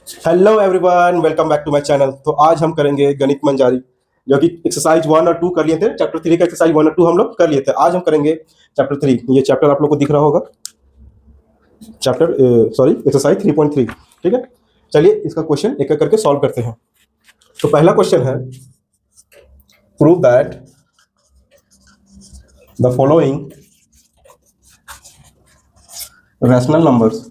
Hello everyone, welcome back to my channel. तो आज हम करेंगे गणित मंजारी, जो कि एक्सरसाइज 1 और 2 कर लिए थे। चैप्टर 3 का एक्सरसाइज 1 और 2 हम लोग कर लिए थे। आज हम करेंगे चैप्टर 3। ये चैप्टर आप लोग को दिख रहा होगा, चैप्टर एक्सरसाइज 3.3। ठीक है, चलिए इसका क्वेश्चन एक एक करके सॉल्व करते हैं। तो पहला क्वेश्चन है, prove that the following rational numbers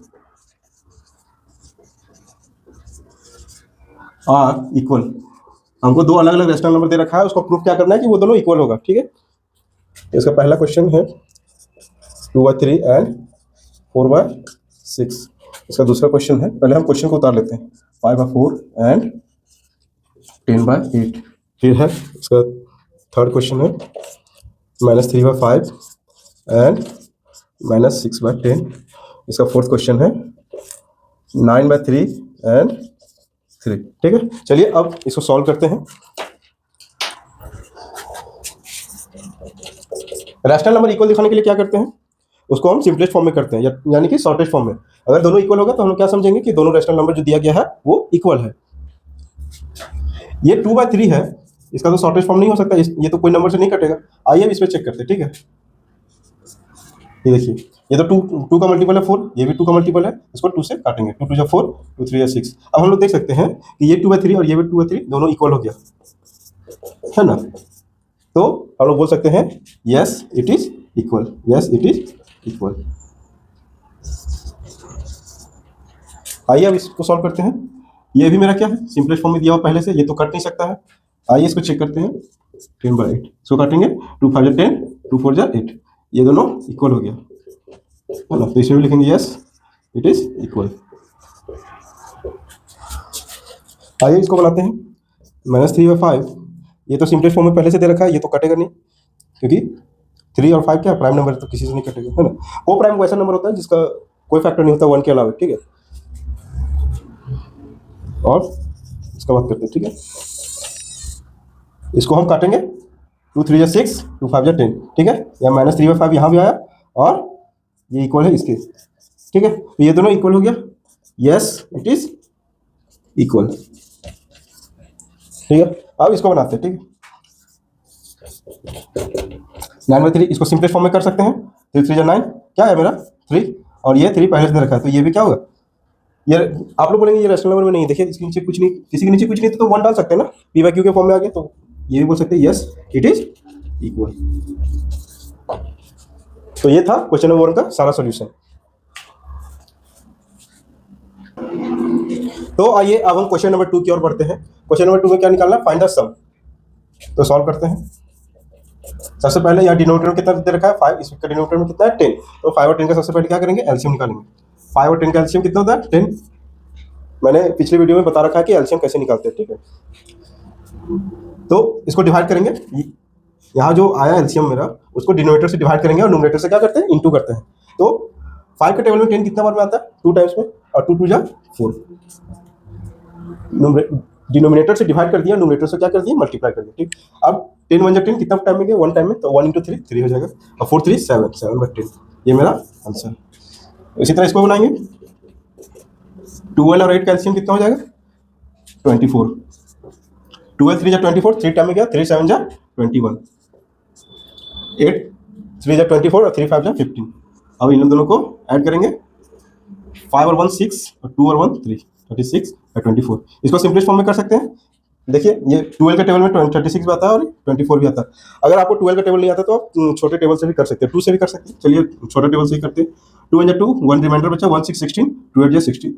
are equal. हमको दो अलग अलग रैशनल नंबर दे रखा है, उसको प्रूफ क्या करना है कि वो दोनों इक्वल होगा। ठीक है, इसका पहला क्वेश्चन है 2/3 एंड 4/6। इसका दूसरा क्वेश्चन है, पहले हम क्वेश्चन को उतार लेते हैं, 5/4 एंड 10/8। फिर है इसका थर्ड क्वेश्चन है -3/5 एंड -6/10। इसका फोर्थ क्वेश्चन है 9/3 एंड 3। ठीक है, चलिए अब इसको सॉल्व करते हैं। रैशनल नंबर इक्वल दिखाने के लिए क्या करते हैं, उसको हम सिंपलेस्ट फॉर्म में करते हैं, यानी कि शॉर्टेस्ट फॉर्म में। अगर दोनों इक्वल होगा तो हम लोग क्या समझेंगे कि दोनों रैशनल नंबर जो दिया गया है वो इक्वल है। ये 2/3 है, इसका तो शॉर्टेस्ट फॉर्म नहीं हो सकता, ये तो कोई नंबर से नहीं कटेगा। आइए अब इस पर चेक करते हैं। ठीक है, ये देखिए, ये तो टू का मल्टीपल है 4, ये भी 2 का मल्टीपल है, इसको 2 से काटेंगे। 2 2 4, 2 3 6। अब हम लोग देख सकते हैं कि ये 2/3 और ये भी 2/3 दोनों इक्वल हो गया है ना। तो हम लोग बोल सकते हैं yes it is equal, yes it is equal. आइए अब इसको सॉल्व करते हैं। ये भी मेरा क्या है, सिंपलेस्ट फॉर्म में दिया हुआ पहले से, ये तो कट नहीं सकता है। आइए इसको चेक करते हैं, 10/8 इसको काटेंगे, 2 5 10, 2 4 8, ये दोनों इक्वल हो गया है ना। तो इसमें भी लिखेंगे यस इट इज इक्वल। आइए इसको बनाते हैं, -3/5। ये तो सिंपलेस्ट फॉर्म में पहले से दे रखा है, ये तो कटेगा नहीं, क्योंकि 3 और 5 क्या प्राइम नंबर है, तो किसी से नहीं कटेगा है ना। को प्राइम वैसा नंबर होता है जिसका कोई फैक्टर नहीं होता 1 के अलावा। ठीक है, और इसका बात करते हैं। ठीक है, इसको हम काटेंगे, 2 3 6, 2 5 10। ठीक है, या -3/5 यहाँ भी आया, और ये इक्वल है इसके। ठीक है, तो ये दोनों इक्वल हो गया, यस इट इज इक्वल। ठीक है, अब इसको बनाते हैं। ठीक है, 9/3 इसको सिंपलेस्ट फॉर्म में कर सकते हैं। 3 3 9, क्या है मेरा 3, और ये 3 पहले से दे रखा है, तो ये भी क्या होगा, ये आप लोग बोलेंगे ये रैशनल नंबर में नहीं। देखिए इसके नीचे कुछ नहीं, किसी के नीचे कुछ नहीं तो 1 डाल सकते हैं ना, p/q के फॉर्म में आ गया, तो ये भी बोल सकते हैं यस इट इज इक्वल। तो ये था क्वेश्चन नंबर 1 का सारा सॉल्यूशन। तो आइए अब हम क्वेश्चन नंबर 2 की ओर बढ़ते हैं। क्वेश्चन नंबर 2 में क्या निकालना है, फाइंड द सम। तो सॉल्व करते हैं। सबसे पहले यहाँ डिनोमिनेटर में कितना दे रखा है 5, इसका डिनोमिनेटर में कितना है 10। तो 5 और 10 का सबसे पहले क्या करेंगे, एलसीएम निकालेंगे। 5 और 10 का एलसीएम कितना होता है 10। मैंने पिछले वीडियो में बता रखा है कि एलसीएम कैसे निकालते हैं। ठीक है, तो इसको डिवाइड करेंगे, यहाँ जो आया एलसीएम मेरा, उसको डिनोमिनेटर से डिवाइड करेंगे और न्यूमरेटर से क्या करते हैं, इनटू करते हैं। तो 5 के टेबल में 10 कितना बार में आता है, 2 टाइम्स में, और 2 2 जा 4। डिनोमिनेटर से डिवाइड कर दिया, न्यूमरेटर से क्या कर दिया, मल्टीप्लाई कर दिया। ठीक, अब 10 1 जा 10 कितना टाइम में गया, 1 टाइम में, तो 1 × 3 3 हो जाएगा, और 4 3 7, 7/10। ये मेरा आंसर। इसी तरह इसको बनाएंगे, 12 और 8 का एलसीएम कितना हो जाएगा 24। 12 3 जा 24, 3 टाइम में गया, 3 7 जा 21, 8 3 जा 24, और 3 5 जा 15। अब इन दोनों को ऐड करेंगे, 5 और 1 6, और 2 और 1 3, 36 और 24। इसको सिंपलेस्ट फॉर्म में कर सकते हैं। देखिए ये 12 के टेबल में 36 भी आता है और 24 भी आता है। अगर आपको 12 का टेबल नहीं आता तो आप छोटे टेबल से भी कर सकते हैं, 2 से भी कर सकते हैं। चलिए छोटे टेबल से ही करते हैं। 2 1 जा 2, 1 रिमाइंडर बचा, 1 6 16, 2 8 जा 16,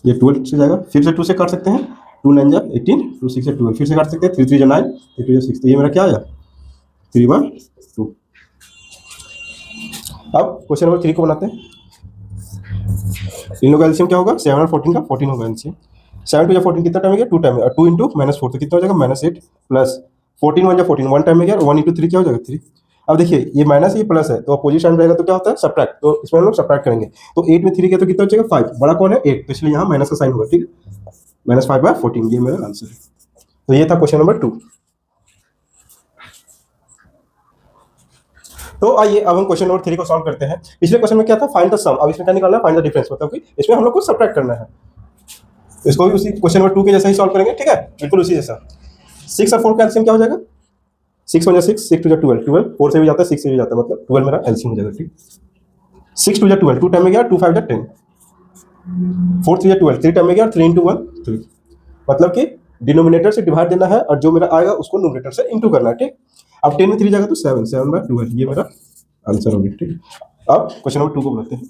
ये 12 से जाएगा। फिर से 2 से काट सकते हैं, 2 9 जा 18, 2 6 जा 12, फिर से काट सकते हैं, 3 3 जा 9, 3 2 जा 6। तो ये मेरा क्या आया 3/2। अब क्वेश्चन नंबर 3 को बनाते हैं। इन लोगों का एलसीएम क्या होगा, 7 और 14 का 14 होगा एलसीएम। 7 2 जा 14 कितना टाइम में गया, 2 टाइम में, और 2 × -4 तो कितना हो जाएगा -8, प्लस 14 1 जा 14, 1 टाइम में गया, 1 × 3 क्या हो जाएगा 3। अब देखिए ये माइनस ये प्लस है, तो अपोजिट साइन रहेगा तो क्या होता है सब्ट्रैक्ट, तो इसमें हम लोग सब्ट्रैक्ट करेंगे। तो 8 में 3 गया तो कितना हो जाएगा 5, बड़ा कौन है 8, तो इसलिए यहाँ माइनस का साइन होगा। ठीक है, -5/14, ये मेरा आंसर है। तो ये था क्वेश्चन नंबर 2। तो आइए अब हम क्वेश्चन नंबर 3 को सॉल्व करते हैं। पिछले क्वेश्चन में क्या था, फाइंड द सम। अब इसमें क्या निकालना है, फाइंड द डिफरेंस, मतलब कि इसमें हम लोग को सब्ट्रैक्ट करना है। तो इसको भी उसी क्वेश्चन नंबर 2 के जैसा ही सॉल्व करेंगे, ठीक है, बिल्कुल उसी जैसा। 6 और 4 का एलसीएम क्या हो जाएगा? 6 × 1 6, 6 × 2 12, 12 4 से भी जाता है 6 से भी जाता है, मतलब 12 मेरा एलसीएम हो जाएगा, ठीक। 6 × 2 12, 2 टाइम में गया, 2 5 10, 4 3 12, 3 टाइम में गया, 3 × 1 3, मतलब कि डिनोमिनेटर से डिवाइड देना है और जो मेरा आएगा उसको न्यूमरेटर से इंटू करना है, ठीक। अब 10 में 3 जाएगा तो 7, 7/12, ये मेरा आंसर हो गया, ठीक। अब क्वेश्चन नंबर 2 को बनाते हैं।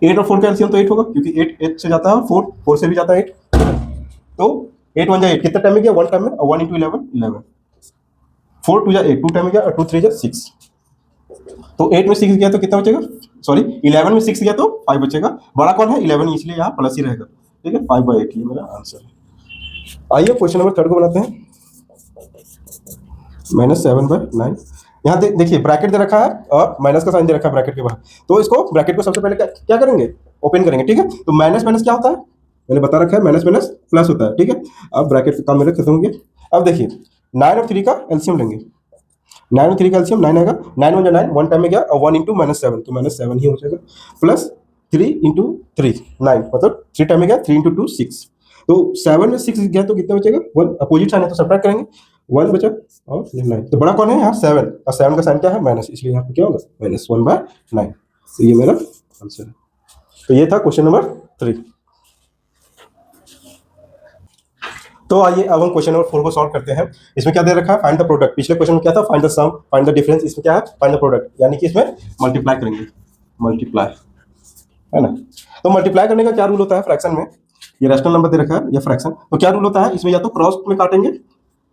8 और 4 का एलसीएम तो 8 होगा, क्योंकि 8 8 से जाता है, 4 से भी जाता है 8, तो 8 1 जा 8, कितना टाइम में गया? 1 टाइम में, और 1 × 11 11, 4 2 जा 8, 2 टाइम में गया, और 2 3 जा 6, तो 8 में 6 गया तो कितना बचेगा? सॉरी, 11 में 6 गया तो 5 बचेगा। बड़ा कौन है? 11, इसलिए यहाँ प्लस ही रहेगा, ठीक है। 5/8 ये मेरा आंसर है। आइए क्वेश्चन नंबर 3 को बनाते हैं। -7/9, यहाँ देखिए ब्रैकेट दे रखा है और माइनस का साइन दे रखा है ब्रैकेट के बाहर, तो इसको ब्रैकेट को सबसे पहले क्या करेंगे? ओपन करेंगे, ठीक है। तो माइनस माइनस क्या होता है? मैंने बता रखा है, माइनस माइनस प्लस होता है, ठीक है। अब ब्रैकेट का काम मेरा खत्म हो गया। अब देखिए 9 और 3 का एलसीएम लेंगे। 9 और 3 का एलसीएम 9 आएगा, 9 1 9, 1 टाइम में गया, और 1 × -7, तो -7 ही हो जाएगा, प्लस 3 × 3 9, मतलब 3 टाइम में गया, 3 × 2 6, तो 7 में 6 गया तो कितना बचेगा? 1, अपोजिट साइन है तो सब्ट्रैक्ट करेंगे, 1 बचा और 9, तो बड़ा कौन है यहाँ? 7, और 7 का साइन क्या है? माइनस, इसलिए यहाँ पे क्या होगा? -1/9, तो ये मेरा आंसर है। तो ये था क्वेश्चन नंबर 3। तो आइए अब हम क्वेश्चन नंबर 4 को सॉल्व करते हैं। इसमें क्या दे रखा है? Find the product. पिछले क्वेश्चन में क्या था? Find the sum, find the difference. इसमें क्या है? फाइंड द प्रोडक्ट, यानी कि इसमें मल्टीप्लाई करेंगे, मल्टीप्लाई, है ना। तो मल्टीप्लाई करने का क्या रूल होता है फ्रैक्शन में? ये रैशनल नंबर दे रखा है, ये फ्रैक्शन, तो क्या रूल होता है इसमें? या तो क्रॉस में काटेंगे,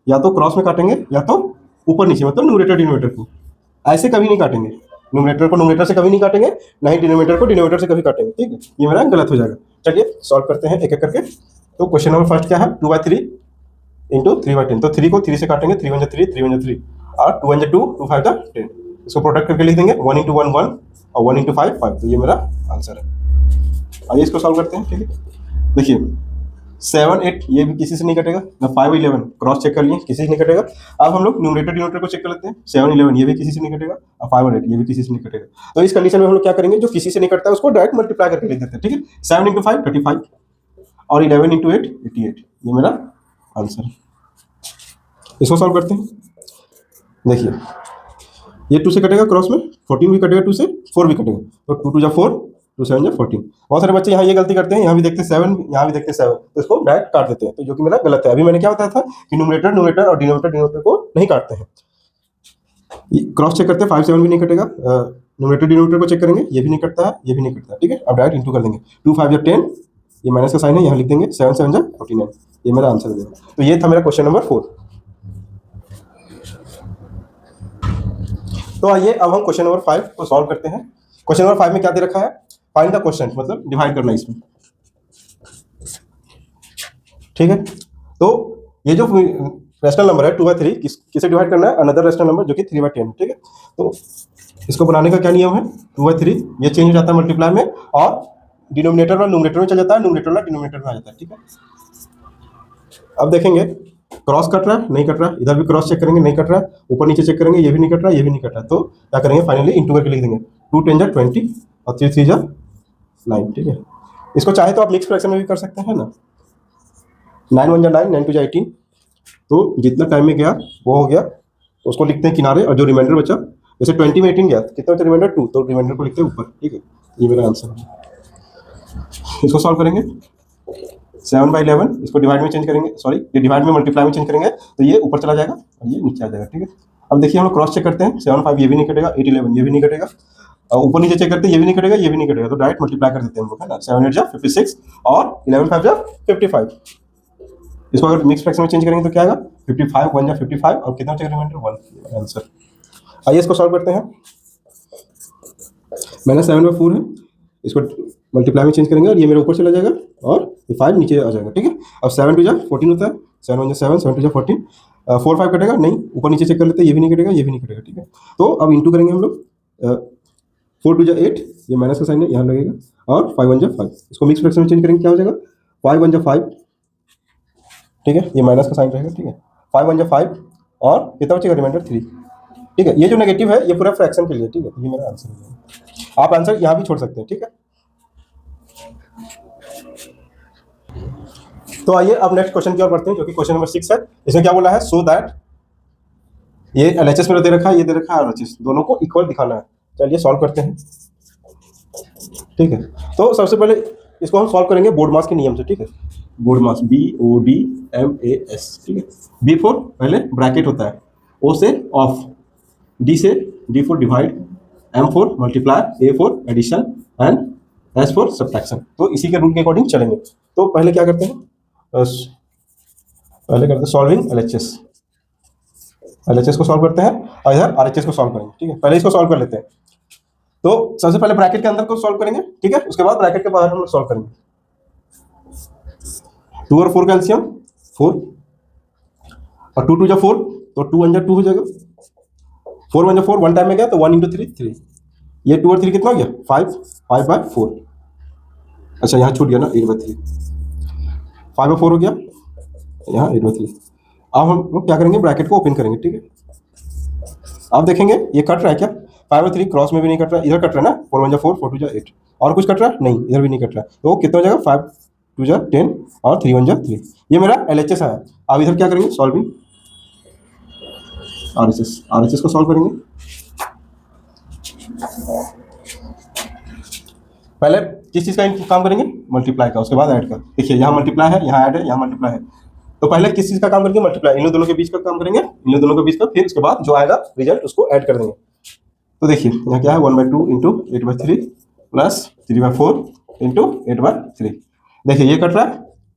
या तो क्रॉस में काटेंगे, या तो ऊपर नीचे, मतलब न्यूमरेटर डिनोमिनेटर को, ऐसे कभी नहीं काटेंगे। न्यूमरेटर को न्यूमरेटर से कभी नहीं काटेंगे, ना ही डिनोमिनेटर को डिनोमिनेटर से कभी काटेंगे, ठीक है। ये मेरा गलत हो जाएगा। चलिए सॉल्व करते हैं एक एक करके। तो क्वेश्चन नंबर फर्स्ट क्या है? 2/3 × 3/10, तो 3 को 3 से काटेंगे, 3 × 1 3, 3 × 3, और 2 × 2, 2 5 10, इसको प्रोडक्ट करके लिख देंगे, 1 × 1 1, और 1 × 5 5, तो ये मेरा आंसर है। आइए इसको सॉल्व करते हैं, ठीक है। देखिए 7 8 ये भी किसी से नहीं कटेगा, ना 5 11 क्रॉस चेक कर लिए, किसी से नहीं कटेगा। अब हम लोग न्यूमरेटर डिनोमिनेटर को चेक कर लेते हैं। 7 11 ये भी किसी से नहीं कटेगा, और 5 और 8 ये भी किसी से नहीं कटेगा। तो इस कंडीशन में हम लोग क्या करेंगे? जो किसी से नहीं कटता है उसको डायरेक्ट मल्टीप्लाई करके लिख देते हैं, ठीक है। 7 × 5 35, और 11 × 8 88, ये मेरा आंसर है। इसको सॉल्व करते हैं। देखिए ये 2 से कटेगा क्रॉस में, 14 भी कटेगा, 2 से 4 भी कटेगा, तो 2 2 जा 4, 2 7 जा 14। बहुत सारे बच्चे यहाँ ये गलती करते हैं, यहाँ भी देखते 7, यहाँ भी देखते 7, तो इसको डायरेक्ट काट देते हैं, तो जो कि मेरा गलत है। अभी मैंने क्या बताया था कि न्यूमरेटर न्यूमरेटर और डिनोमिनेटर को नहीं काटते हैं। क्रॉस चेक करते हैं, 5 7 भी नहीं कटेगा। न्यूमरेटर डिनोमिनेटर को चेक करेंगे, ये भी नहीं कटता है, ये भी नहीं कटता, ठीक है। अब डायरेक्ट इंटू कर देंगे, 2 5 जा 10, ये माइनस का साइन है, यहाँ लिख देंगे, 7 7 जा 49, ये मेरा आंसर हो जाएगा। तो ये था मेरा क्वेश्चन नंबर 4। तो आइए अब हम क्वेश्चन नंबर 5 को सॉल्व करते हैं। क्वेश्चन नंबर 5 में क्या दे रखा है? फाइंड द क्वेश्चन, मतलब डिवाइड करना इसमें, ठीक है। तो ये जो रैशनल नंबर है 2/3 किसे डिवाइड करना है? अनदर रैशनल नंबर जो कि 3/10, ठीक है। तो इसको बनाने का क्या नियम है? 2/3 ये चेंज हो जाता है मल्टीप्लाई में, और डिनोमिनेटर और न्यूमरेटर में चल जाता है, न्यूमरेटर और डिनोमिनेटर में आ जाता है, ठीक है। अब देखेंगे क्रॉस कट रहा है, नहीं कट रहा है, इधर भी क्रॉस चेक करेंगे, नहीं कट रहा है, ऊपर नीचे चेक करेंगे, ये भी नहीं कट रहा है, ये भी नहीं कट रहा है, तो क्या करेंगे? फाइनली इंटू करके लिख देंगे, 2 10 जा 20, और 3 3 जा 9, ठीक है। इसको चाहे तो आप मिक्स फ्रैक्शन में भी कर सकते हैं ना, 9 1 जा 9, 9 2 जा 18, तो जितना टाइम में गया वो हो गया, तो उसको लिखते हैं किनारे, और जो रिमाइंडर बचा, जैसे 20 में 18 गया, कितना बचा रिमाइंडर? 2, तो रिमाइंडर को लिखते हैं ऊपर, ठीक है। ये मेरा आंसर है। इसको सॉल्व करेंगे, 7/11 इसको डिवाइड में चेंज करेंगे, सॉरी ये डिवाइड में मल्टीप्लाई में चेंज करेंगे, तो ये ऊपर चला जाएगा और ये नीचे आ जाएगा, ठीक है। अब देखिए हम लोग क्रॉस चेक करते हैं, 7 5 ये भी नहीं कटेगा, 8 11 ये भी नहीं कटेगा, और ऊपर नीचे चेक करते हैं, ये भी नहीं कटेगा, ये भी नहीं कटेगा, तो डायरेक्ट मल्टीप्लाई कर देते हैं हम लोग, है ना। 7 8 जा 56, और 11 5 जा 55। इसको अगर मिक्स फ्रैक्शन में चेंज करेंगे तो क्या आएगा? 55 1 जा 55, और कितना बचेगा रिमाइंडर? 1, आंसर। आइए इसको सॉल्व करते हैं। -7/4 है, इसको मल्टीप्लाई में चेंज करेंगे, और ये मेरे ऊपर चला जाएगा, और ये 5 नीचे आ जाएगा, ठीक है। अब 7 2 जा 14 होता है, 7 1 जा 7, 7 2 जा 14, 4 5 कटेगा नहीं, ऊपर नीचे चेक कर लेते हैं, ये भी नहीं कटेगा, ये भी नहीं कटेगा, ठीक है। तो अब इंटू करेंगे हम लोग, 4 2 जा 8, ये माइनस का साइन है यहाँ लगेगा, और 5 1 जा 5, इसको मिक्स फ्रैक्शन में चेंज करेंगे, क्या हो जाएगा? 5 1 जा 5, ठीक है, ये माइनस का साइन रहेगा, ठीक है। 5 1 जा 5, और कितना बचेगा? रिमाइंडर 3, ठीक है। ये जो नेगेटिव है ये पूरा फ्रैक्शन के लिए, ठीक है, ये मेरा आंसर है। आप आंसर यहाँ भी छोड़ सकते हैं, ठीक है। तो आइए अब नेक्स्ट क्वेश्चन की ओर बढ़ते हैं, जो कि क्वेश्चन नंबर 6 है। इसमें क्या बोला है, सो दैट ये LHS मेरा दे रखा है, ये दे रखा है RHS, दोनों को इक्वल दिखाना है। चलिए सॉल्व करते हैं। ठीक है, तो सबसे पहले इसको हम सॉल्व करेंगे बोर्ड मास के नियम से। ठीक है, बोर्ड मास BODMAS। ठीक है, B फोर पहले ब्रैकेट होता है, O से ऑफ, D से D for divide, M for multiply, A for addition and S for subtraction. तो इसी के रूल के अकॉर्डिंग चलेंगे। तो पहले क्या करते हैं, पहले करते हैं सॉल्विंग LHS को सॉल्व करते हैं और इधर RHS को सॉल्व करेंगे। ठीक है, पहले इसको सॉल्व कर लेते हैं। तो सबसे पहले ब्रैकेट के अंदर को सॉल्व करेंगे। ठीक है, उसके बाद ब्रैकेट के बाहर हम लोग सॉल्व करेंगे। 2 और 4 का एलसीएम 4 और 2 2 जा 4, तो 2 1 जा 2 हो जाएगा। 4 1 जा 4, 1 टाइम में गया तो 1 × 3 3। ये 2 और 3 कितना हो गया 5, 5/4। अच्छा यहाँ छूट गया ना 8/3, 5/4 हो गया, यहाँ 8/3। अब हम लोग क्या करेंगे, ब्रैकेट को ओपन करेंगे। ठीक है, अब देखेंगे ये कट रहा है क्या, 5/3 क्रॉस में भी नहीं कट रहा है, इधर कट रहा है ना, 4 1 जा 4, 4 2 जा 8। और कुछ कट रहा है नहीं, इधर भी नहीं कट रहा है, तो कितना हो जाएगा 5 2 जा 10 और 3 1 जा 3। ये मेरा LHS है। अब इधर क्या करेंगे, सॉल्विंग RHS को सॉल्व करेंगे। पहले किस चीज़ का काम करेंगे, मल्टीप्लाई का, उसके बाद ऐड का। देखिए यहाँ मल्टीप्लाई है, यहाँ ऐड है, यहाँ मल्टीप्लाई है, तो पहले किस चीज़ का काम करेंगे, मल्टीप्लाई, इन दोनों के बीच का काम करेंगे, इन दोनों के बीच का, फिर उसके बाद जो आएगा रिजल्ट उसको ऐड कर देंगे। तो देखिए यहाँ क्या है, 1/2 × 8/3 प्लस 3/4 × 8/3। देखिए ये कट रहा है,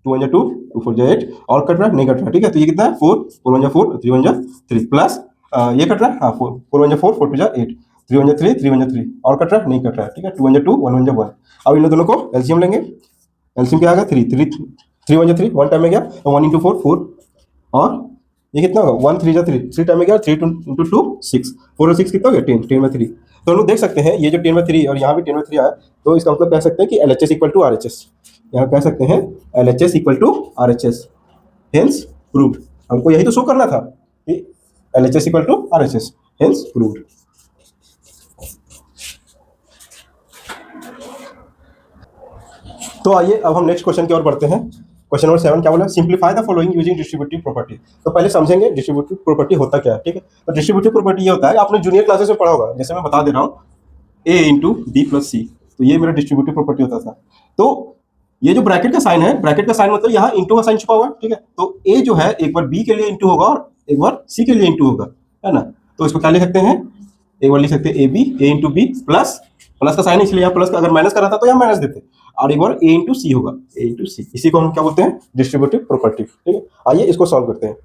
2 1 जा 2, 2 4 जा 8, और कट रहा है नहीं कट रहा है। ठीक है, तो ये कितना है 4 4 1 जा 4, 3 1 जा 3 प्लस ये कट रहा है, हाँ 4 1 जा 4, 4 2 जा 8, 3 1 जा 3, 3 1 जा 3, और कट रहा है नहीं कट रहा है। ठीक है, 2 1 जा 2, 1 1 जा 1। अब इन दोनों को एलसीएम लेंगे। एलसीएम क्या आएगा 3 1 जा 3, 1 टाइम में गया तो 1 × 4 4, और ये कितना होगा 1 3 जा 3, 3 टाइम में गया 3 × 2 6, 4 और 6 कितना हो गया 10, 10/3। तो हम लोग देख सकते हैं ये जो 10/3 और यहाँ भी 10/3 आया, तो इसका मतलब कह सकते हैं कि LHS = RHS। यहाँ कह सकते हैं LHS = RHS, हेंस प्रूव्ड। हमको यही तो शो करना था कि LHS = RHS, हेंस प्रूव्ड। तो आइए अब हम नेक्स्ट क्वेश्चन की ओर बढ़ते हैं। क्वेश्चन नंबर 7 क्या बोला, simplify the following using distributive property. तो पहले समझेंगे डिस्ट्रीब्यूटिव प्रॉपर्टी होता क्या है। ठीक है, तो डिस्ट्रीब्यूटिव प्रॉपर्टी ये होता है, आपने जूनियर क्लासेस में पढ़ा होगा, जैसे मैं बता दे रहा हूँ A × B + C, तो ये मेरा डिस्ट्रीब्यूटिव प्रॉपर्टी होता था। तो ये जो ब्रैकेट का साइन है, ब्रैकेट का साइन मतलब यहाँ इंटू का साइन छुपा हुआ है। ठीक है, तो A जो है एक बार B के लिए इंटू होगा और एक बार C के लिए इंटू होगा, है ना। तो इसको क्या लिख सकते हैं, एक बार लिख सकते हैं AB, A × B प्लस का साइन है इसलिए यहाँ प्लस का, अगर माइनस कर रहा था तो यहाँ माइनस देते, और एक बार A × C होगा, A × C। इसी को हम क्या बोलते हैं, डिस्ट्रीब्यूटिव प्रॉपर्टी। ठीक है, आइए इसको सॉल्व करते हैं।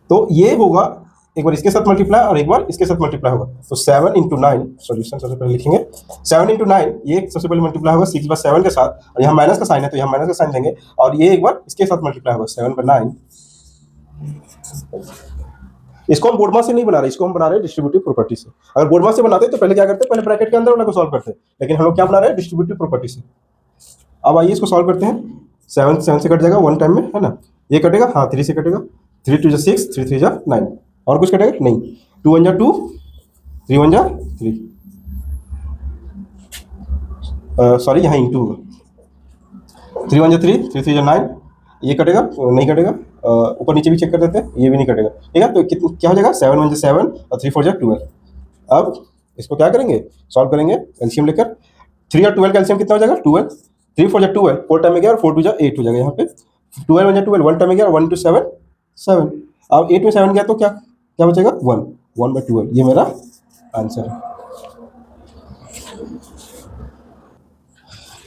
तो ये होगा एक बार इसके साथ मल्टीप्लाई और एक बार इसके साथ मल्टीप्लाई होगा, तो 7 × 9, सॉल्यूशन सबसे पहले लिखेंगे 7 × 9, ये सबसे पहले मल्टीप्लाई होगा 6/7 के साथ, और यहाँ माइनस का साइन है तो यहाँ माइनस का साइन देंगे, और ये एक बार इसके साथ मल्टीप्लाई होगा 7/9। इसको हम बोर्ड मास से नहीं बना रहे, इसको हम बना रहे हैं डिस्ट्रीब्यूटिव प्रॉपर्टी से। अगर बोर्ड मास से बनाते तो पहले क्या करते, पहले ब्रैकेट के अंदर वाला को सॉल्व करते, लेकिन हम लोग क्या बना रहे हैं, डिस्ट्रीब्यूटिव प्रॉपर्टी से। अब आइए इसको सॉल्व करते हैं। 7 से कट जाएगा 1 टाइम में, है ना, ये कटेगा, हाँ 3 से कटेगा, 3 2 जा 6, 3 3 जा 9, और कुछ कटेगा नहीं, 2 1 जा 2, 3 1 जा 3, सॉरी यहाँ इंटू होगा, 3 1 जा 3, 3 3 जा 9, ये कटेगा नहीं कटेगा, ऊपर नीचे भी चेक कर देते हैं, ये भी नहीं कटेगा। ठीक है, तो क्या हो जाएगा 7 1 जा 7 और 3 4 जा 12। अब इसको क्या करेंगे, सॉल्व करेंगे एलसीएम लेकर। 3 और 12 का एलसीएम कितना हो जाएगा 12, 3 4 जा 12, 4 टाइम में गया और 4 2 जा 8 हो जाएगा। यहाँ पे 12 1 जा 12, 1 टाइम में गया, 1 × 7 7, अब 8 में 7 गया तो क्या क्या बचेगा 1, 1/12। ये मेरा आंसर है।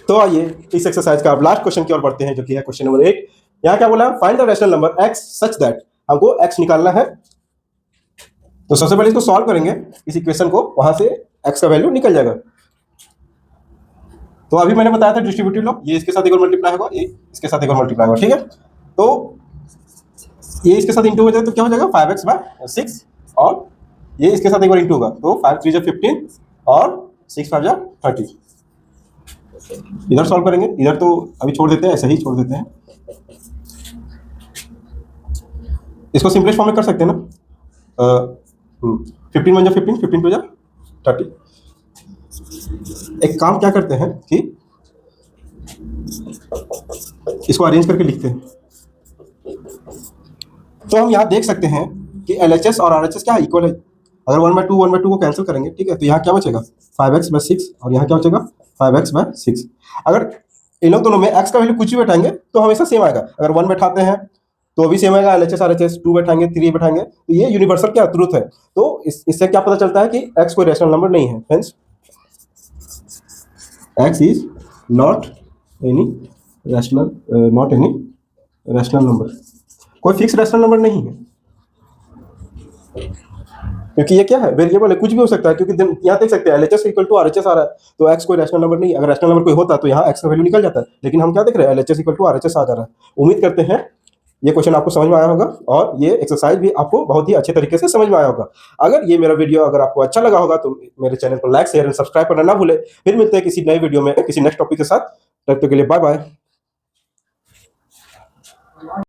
तो आइए इस एक्सरसाइज का अब लास्ट क्वेश्चन की ओर बढ़ते हैं, जो कि है क्वेश्चन नंबर 8। यहाँ क्या बोला, find the rational number x such that, हमको x निकालना है। तो सबसे पहले इसको सॉल्व करेंगे, इस इक्वेशन को, वहां से x का वैल्यू निकल जाएगा। तो अभी मैंने बताया था डिस्ट्रीब्यूटिव लॉ, ये इसके साथ एक और मल्टीप्लाई होगा, ये इसके साथ एक और मल्टीप्लाई होगा। ठीक है, तो ये इसके साथ इंटू हो जाए तो क्या हो जाएगा 5x/6, और ये इसके साथ एक बार इंटू होगा तो 5 3 जा 15 और 6 5 जा 30। इधर सॉल्व करेंगे, इधर तो अभी छोड़ देते हैं, ऐसे ही छोड़ देते हैं। इसको सिंपलेस्ट फॉर्म में कर सकते हैं ना, 15 1 जा 15, 15 2 जा 30। एक काम क्या करते हैं कि इसको अरेंज करके लिखते हैं। तो हम यहाँ देख सकते हैं कि LHS और RHS क्या इक्वल है। अगर 1/2 को कैंसिल करेंगे, ठीक है, तो यहाँ क्या बचेगा 5x/6 और यहाँ क्या बचेगा 5x/6। अगर इन लोग दोनों में x का वैल्यू कुछ भी बैठाएंगे तो हमेशा सेम आएगा। अगर 1 बैठाते हैं तो भी सेम आएगा LHS RHS, 2 बैठाएंगे 3 बैठाएंगे, तो ये यूनिवर्सल क्या ट्रूथ है। तो इससे क्या पता चलता है कि x कोई रैशनल नंबर नहीं है। Friends, x is not any rational number, कोई फिक्स रैशनल नंबर नहीं है, क्योंकि ये क्या है, वेरिएबल है, कुछ भी हो सकता है। क्योंकि यहाँ देख सकते हैं LHS इक्वल टू RHS आ रहा है, तो x कोई रैशनल नंबर नहीं है। अगर रैशनल नंबर कोई होता तो यहाँ x का वैल्यू निकल जाता है, लेकिन हम क्या देख रहे हैं, LHS इक्वल टू RHS आ जा रहा है। उम्मीद करते हैं ये क्वेश्चन आपको समझ में आया होगा और ये एक्सरसाइज भी आपको बहुत ही अच्छे तरीके से समझ में आया होगा। अगर ये मेरा वीडियो अगर आपको अच्छा लगा होगा तो मेरे चैनल को लाइक शेयर एंड सब्सक्राइब करना ना भूले। फिर मिलते हैं किसी नए वीडियो में किसी नेक्स्ट टॉपिक के साथ। तब तक के लिए बाय बाय।